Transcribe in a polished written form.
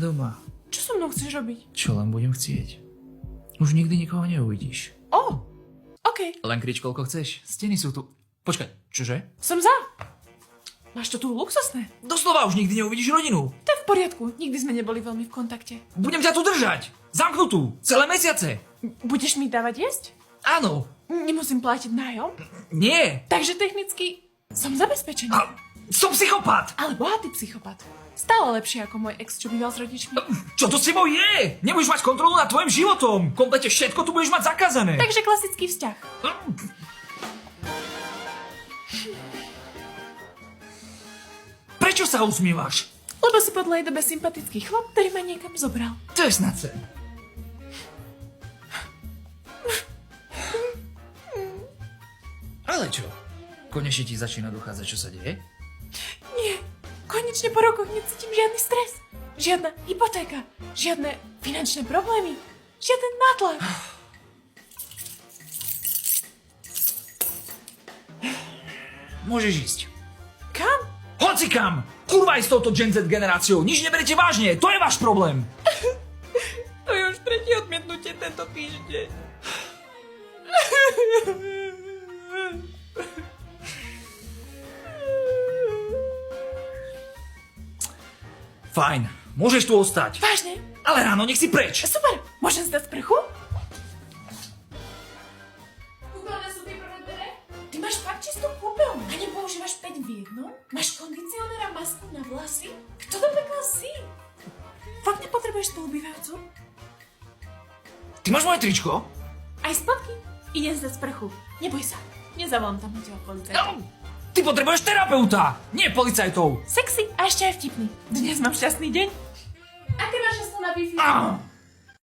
mňa doma. Čo so mnou chceš robiť? Čo len budem chcieť. Už nikdy nikoho neuvidíš. OK. Len krič, koľko chceš. Steny sú tu. Počkaj, čože? Som za. Máš to tu luxusné? Doslova už nikdy neuvidíš rodinu. To je v poriadku. Nikdy sme neboli veľmi v kontakte. Budem ťa tu držať. Zamknutú. Celé mesiace. Budeš mi dávať jesť? Áno. Nemusím platiť nájom? Nie. Takže technicky som zabezpečený. Som psychopat. Ale bohatý psychopat. Stále lepšie ako môj ex, čo býval s rodičmi. Čo to s tebou je? Nebudeš mať kontrolu nad tvojim životom. Komplete všetko tu budeš mať zakázané. Takže klasický vzťah. Prečo sa usmievaš? Lebo si po dlhej dobe sympatický chlap, ktorý ma niekam zobral. To je snad sen. Ale čo? Konečne ti začína dochádzať, čo sa deje? Nie, konečne po rokoch necítim žiadny stres. Žiadna hypotéka, žiadne finančné problémy, žiaden nátlak. Môžeš ísť. Kam? Hoci kam! Kurva aj s touto Gen Z generáciou! Nič neberete vážne! To je váš problém! To je už tretie odmietnutie tento týždeň. Fajn, môžeš tu ostať. Vážne? Ale ráno nech si preč! Super, môžem zdať sprchu? Kúpeľné sú tie prvé dvere? Ty máš fakt čistú kúpeľňu a nepoužívaš 5 v jednom? Máš kondicionér a masku na vlasy? Kto to pekal si? Fakt nepotrebuješ spolubývajúcu? Ty máš moje tričko? Aj spodky? Idem zdať sprchu. Neboj sa, nezavolám tam na teba policajta. No, ty potrebuješ terapeuta, nie policajtov. Sexy a ešte aj vtipný. Dnes mám šťastný deň. A ty máš aspoň na Wi-Fi?